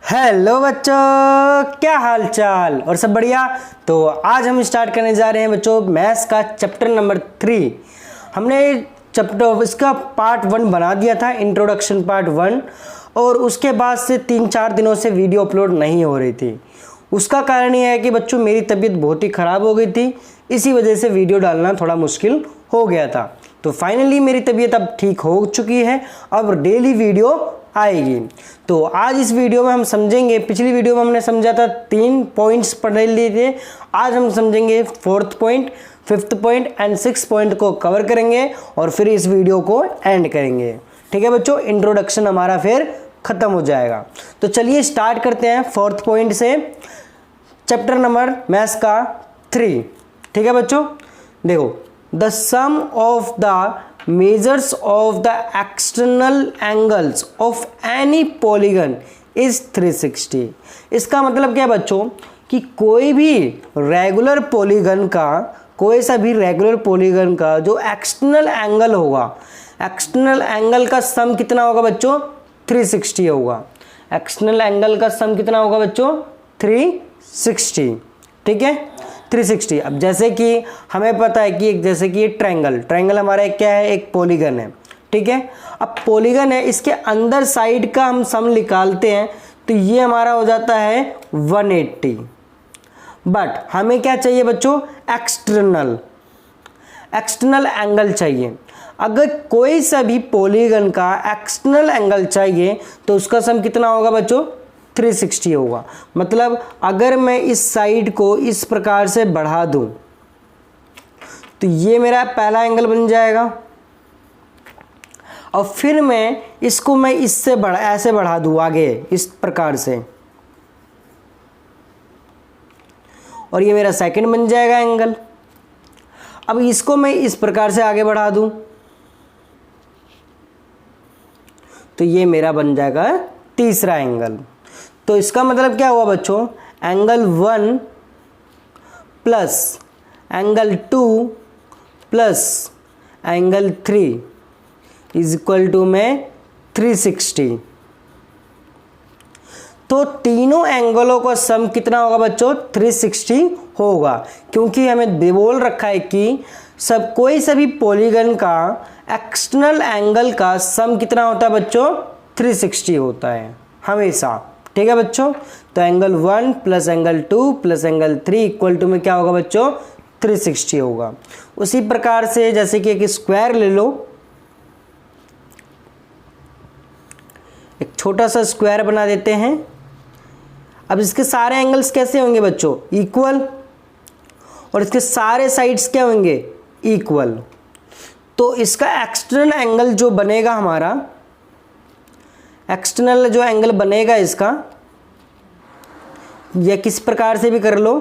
Hello बच्चों, क्या हाल चाल और सब बढ़िया। तो आज हम स्टार्ट करने जा रहे हैं बच्चों मैथ्स का चैप्टर नंबर 3। हमने चैप्टर इसका पार्ट 1 बना दिया था, इंट्रोडक्शन पार्ट 1, और उसके बाद से 3-4 दिनों से वीडियो अपलोड नहीं हो रही थी। उसका कारण ये है कि बच्चों मेरी तबीयत बहुत ही ख़राब हो गई थी, इसी वजह से वीडियो डालना थोड़ा मुश्किल हो गया था। तो फाइनली मेरी तबीयत अब ठीक हो चुकी है, अब डेली वीडियो आएगी। तो आज इस वीडियो में हम समझेंगे, पिछली वीडियो में हमने समझा था 3 पॉइंट्स पढ़ लिए थे, आज हम समझेंगे 4th point, 5th point and 6th point को कवर करेंगे और फिर इस वीडियो को एंड करेंगे। ठीक है बच्चों, इंट्रोडक्शन हमारा फिर खत्म हो जाएगा। तो चलिए स्टार्ट करते हैं 4th पॉइंट से, चैप्टर नंबर मैथ्स का 3। ठीक है बच्चों, देखो, the sum of the measures of the external angles of any polygon is 360। इसका मतलब क्या है बच्चों कि कोई भी रेगुलर पॉलीगन का, कोई सा भी रेगुलर पॉलीगन का जो एक्सटर्नल एंगल होगा, एक्सटर्नल एंगल का सम कितना होगा बच्चों? 360 होगा। एक्सटर्नल एंगल का सम कितना होगा बच्चों? 360। ठीक है, 360। अब जैसे कि हमें पता है कि जैसे कि ये ट्रायंगल हमारा क्या है? एक पॉलीगन है। ठीक है, अब पॉलीगन है, इसके अंदर साइड का हम सम निकालते हैं तो ये हमारा हो जाता है 180। बट हमें क्या चाहिए बच्चों? एक्सटर्नल एंगल चाहिए। अगर कोई सा भी पॉलीगन का एक्सटर्नल एंगल चाहिए तो उसका सम कितना होगा बच्चों? 360 होगा। मतलब अगर मैं इस साइड को इस प्रकार से बढ़ा दूं तो ये मेरा पहला एंगल बन जाएगा, और फिर मैं इसको इससे ऐसे बढ़ा दूं आगे इस प्रकार से, और ये मेरा सेकंड बन जाएगा एंगल। अब इसको मैं इस प्रकार से आगे बढ़ा दूं तो ये मेरा बन जाएगा तीसरा एंगल। तो इसका मतलब क्या हुआ बच्चों? Angle 1 plus angle 2 plus angle 3 is equal to में 360। तो तीनों एंगलों का सम कितना होगा बच्चों? 360 होगा, क्योंकि हमें बोल रखा है कि कोई सभी पॉलीगन का एक्सटर्नल एंगल का सम कितना होता है बच्चों? 360 होता है हमेशा। ठीक है बच्चों, तो angle 1 plus angle 2 plus angle 3 equal to में क्या होगा बच्चों? 360 होगा। उसी प्रकार से जैसे कि एक स्क्वायर ले लो, एक छोटा सा स्क्वायर बना देते हैं। अब इसके सारे एंगल्स कैसे होंगे बच्चों? इक्वल, और इसके सारे साइड्स क्या होंगे? इक्वल। तो इसका एक्सटर्नल एंगल जो बनेगा हमारा, एक्सटर्नल जो एंगल बनेगा इसका, या किस प्रकार से भी कर लो,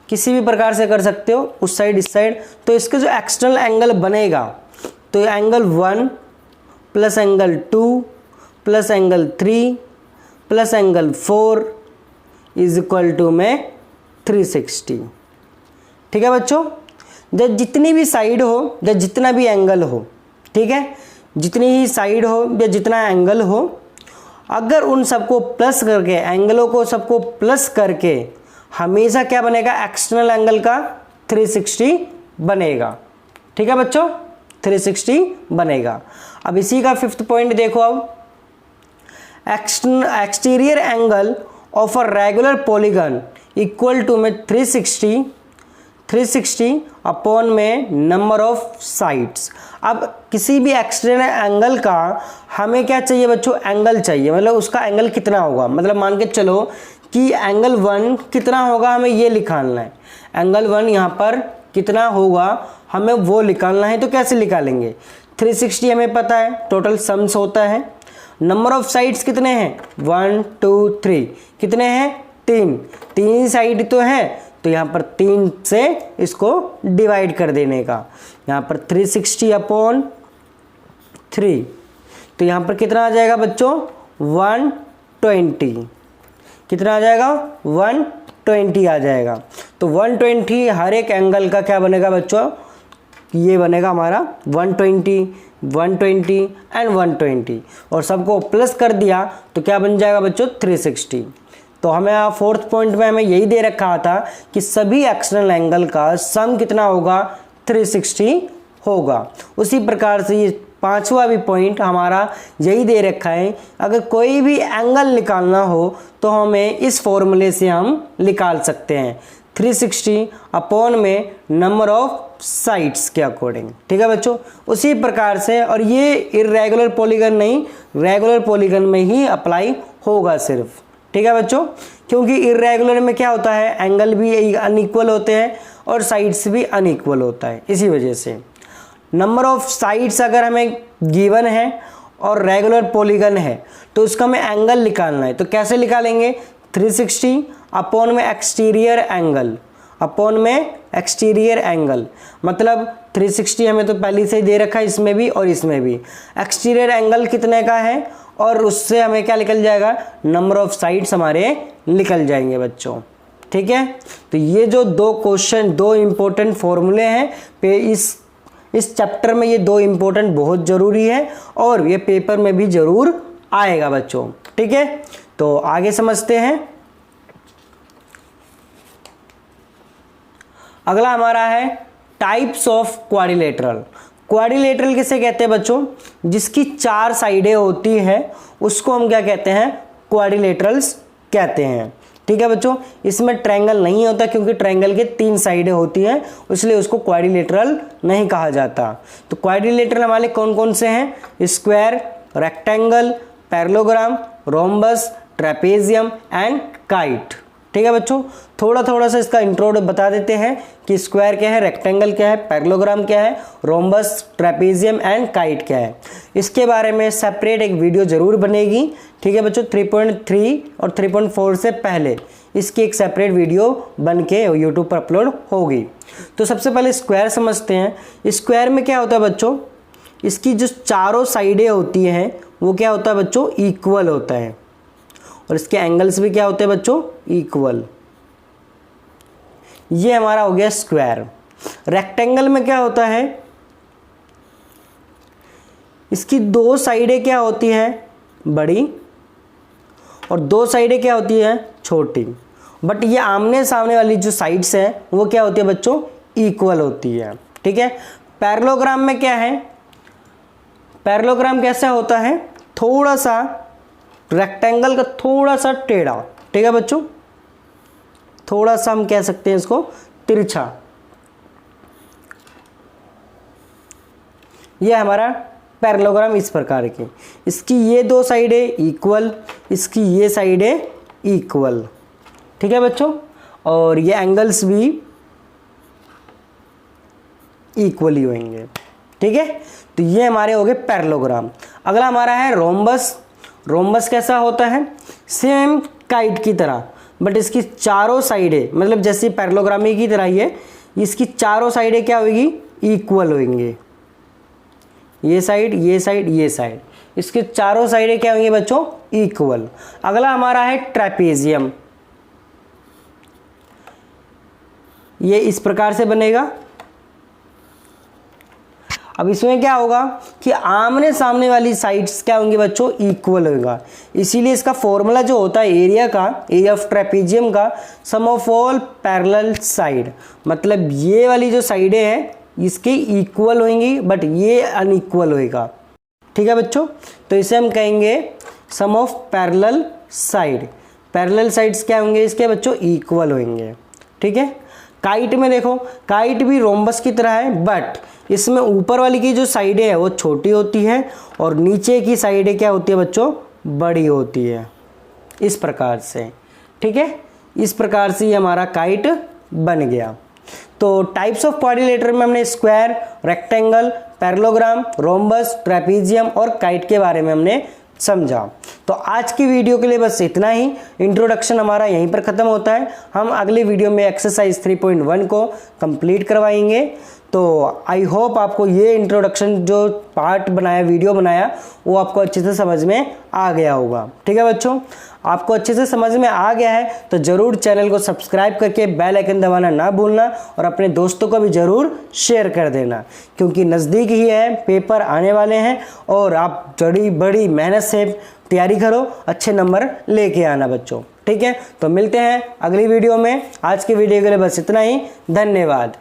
किसी भी प्रकार से कर सकते हो, उस साइड इस साइड। तो इसका जो एक्सटर्नल एंगल बनेगा तो angle 1 plus angle 2 plus angle 3 plus angle 4 is equal to में 360। ठीक है बच्चों, जब जितनी भी साइड हो या जितना भी एंगल हो, ठीक है, जितनी ही साइड हो या जितना एंगल हो, अगर उन सबको प्लस करके, एंगलों को सबको प्लस करके हमेशा क्या बनेगा? एक्सटर्नल एंगल का 360 बनेगा। ठीक है बच्चों, 360 बनेगा। अब इसी का 5th पॉइंट देखो। अब exterior angle of a regular polygon equal to में 360 अपॉन में नंबर ऑफ साइड्स। अब किसी भी एक्सटर्नल एंगल का हमें क्या चाहिए बच्चों? एंगल चाहिए, मतलब उसका एंगल कितना होगा। मतलब मान के चलो कि एंगल 1 कितना होगा, हमें ये निकालना है। एंगल 1 यहाँ पर कितना होगा हमें वो निकालना है। तो कैसे निकालेंगे? 360 हमें पता है टोटल सम्स होता है। नंबर ऑफ साइड्स कितने हैं? 1 2 3। कितने हैं? 3 साइड तो है, तो यहाँ पर 3 से इसको डिवाइड कर देने का। यहाँ पर 360 अपॉन 3, तो यहाँ पर कितना आ जाएगा बच्चों? 120। कितना आ जाएगा? 120 आ जाएगा। तो 120 हर एक एंगल का क्या बनेगा बच्चों? ये बनेगा हमारा 120। 120 एंड 120 और सबको प्लस कर दिया तो क्या बन जाएगा बच्चों 360। तो हमें फोर्थ पॉइंट में हमें यही दे रखा था कि सभी एक्सटर्नल एंगल का सम कितना होगा 360 होगा। उसी प्रकार से ये पांचवा भी पॉइंट हमारा यही दे रखा है, अगर कोई भी एंगल निकालना हो तो हमें इस फॉर्मूले से हम निकाल सकते हैं 360 अपॉन में नंबर ऑफ साइड्स के अकॉर्डिंग। ठीक है बच्चों, उसी प्रकार से, और ये इर्रेगुलर पॉलीगन नहीं, रेगुलर पॉलीगन में ही अप्लाई होगा सिर्फ। ठीक है बच्चों, क्योंकि इर्रेगुलर में क्या होता है, एंगल भी अनइक्वल होते हैं और साइड्स भी अनइक्वल होता है। इसी वजह से नंबर ऑफ साइड्स अगर हमें गिवन है और रेगुलर पॉलीगन है तो उसका हमें एंगल निकालना है। तो कैसे निकालेंगे, 360 अपॉन में एक्सटीरियर एंगल, अपॉन में एक्सटीरियर एंगल, मतलब 360 हमें तो पहले से ही दे रखा है इसमें भी और इसमें भी। एक्सटीरियर एंगल कितने का है और उससे हमें क्या निकल जाएगा, नंबर ऑफ साइड्स हमारे निकल जाएंगे बच्चों। ठीक है, तो ये जो दो क्वेश्चन, दो इंपॉर्टेंट फॉर्मूले हैं पे इस चैप्टर में, ये दो इंपॉर्टेंट बहुत ज़रूरी है और ये पेपर में भी ज़रूर आएगा बच्चों। ठीक है, तो आगे समझते हैं। अगला हमारा है टाइप्स ऑफ क्वाड्रिलेटरल। क्वाड्रिलेटरल किसे कहते हैं बच्चों, जिसकी 4 साइडें होती हैं उसको हम क्या कहते हैं, क्वाड्रिलेटरल्स कहते हैं। ठीक है बच्चों, इसमें ट्रायंगल नहीं होता क्योंकि ट्रायंगल के 3 साइडें होती हैं, इसलिए उसको क्वाड्रिलेटरल नहीं कहा जाता। तो क्वाड्रिलेटरल हमारे कौन कौन से हैं, square, rectangle, parallelogram, rhombus, trapezium and kite. ठीक है बच्चों, थोड़ा सा इसका इंट्रो बता देते हैं कि स्क्वायर क्या है, रेक्टेंगल क्या है, पैरेललोग्राम क्या है, रोम्बस, ट्रेपेजियम एंड काइट क्या है। इसके बारे में सेपरेट एक वीडियो जरूर बनेगी। ठीक है बच्चों, 3.3 और 3.4 से पहले इसकी एक सेपरेट वीडियो बन के यूट्यूब पर अपलोड होगी। तो सबसे पहले स्क्वायर समझते हैं। स्क्वायर में क्या होता है बच्चों, इसकी जो चारों साइडें होती हैं वो क्या होता है बच्चों, इक्वल होता है और इसके एंगल्स भी क्या होते हैं बच्चों, इक्वल। ये हमारा हो गया स्क्वायर। रेक्टेंगल में क्या होता है, इसकी 2 साइडें क्या होती हैं, बड़ी, और 2 साइडें क्या होती हैं, छोटी। बट ये आमने सामने वाली जो साइड्स हैं वो क्या होती है बच्चों, इक्वल होती है। ठीक है, पैरेललोग्राम में क्या है, पैरेललोग्राम कैसा होता है, थोड़ा सा रेक्टेंगल का थोड़ा सा टेढ़ा। ठीक है बच्चों, थोड़ा सा हम कह सकते हैं इसको तिरछा। यह हमारा पैरेललोग्राम इस प्रकार की, इसकी ये 2 साइडें इक्वल, इसकी ये साइडें इक्वल। ठीक है बच्चों, और ये एंगल्स भी इक्वली होंगे। ठीक है, तो ये हमारे हो गए पैरेललोग्राम। अगला हमारा है रोम्बस। रोम्बस कैसा होता है, सेम काइट की तरह, बट इसकी चारों साइडें, मतलब जैसे पैरेललोग्राम की तरह ही है, इसकी चारों साइडें क्या होगी, इक्वल होंगे। ये साइड, ये साइड, ये साइड, इसके चारों साइडें क्या होंगी बच्चों, इक्वल। अगला हमारा है ट्रेपेजियम। ये इस प्रकार से बनेगा। अब इसमें क्या होगा कि आमने सामने वाली साइड्स क्या होंगी बच्चों, इक्वल होगा। इसीलिए इसका फॉर्मूला जो होता है एरिया का, एरिया ऑफ ट्रेपेजियम का, सम ऑफ ऑल पैरेलल साइड, मतलब ये वाली जो साइडें हैं इसके इक्वल होंगी बट ये अनइक्वल होएगा। ठीक है बच्चों, तो इसे हम कहेंगे sum of parallel side. Parallel sides क्या होंगे इसके बच्चों, इक्वल होंगे। ठीक है, काइट में देखो, काइट भी रोम्बस की तरह है, बट इसमें ऊपर वाली की जो साइडें है वो छोटी होती है और नीचे की साइडें क्या होती है बच्चों, बड़ी होती है, इस प्रकार से। ठीक है, इस प्रकार से ये हमारा काइट बन गया। तो टाइप्स ऑफ क्वाड्रिलेटरल में हमने square, rectangle, parallelogram, rhombus, trapezium और काइट के बारे में हमने समझा। तो आज की वीडियो के लिए बस इतना ही। इंट्रोडक्शन हमारा यहीं पर ख़त्म होता है। हम अगले वीडियो में एक्सरसाइज 3.1 को कंप्लीट करवाएंगे। तो आई होप आपको ये इंट्रोडक्शन जो पार्ट बनाया, वीडियो बनाया, वो आपको अच्छे से समझ में आ गया होगा। ठीक है बच्चों, आपको अच्छे से समझ में आ गया है तो ज़रूर चैनल को सब्सक्राइब करके बेल आइकन दबाना ना भूलना और अपने दोस्तों को भी ज़रूर शेयर कर देना, क्योंकि नज़दीक ही है, पेपर आने वाले हैं और आप बड़ी मेहनत से तैयारी करो, अच्छे नंबर लेके आना बच्चों। ठीक है, तो मिलते हैं अगली वीडियो में। आज की वीडियो के लिए बस इतना ही, धन्यवाद।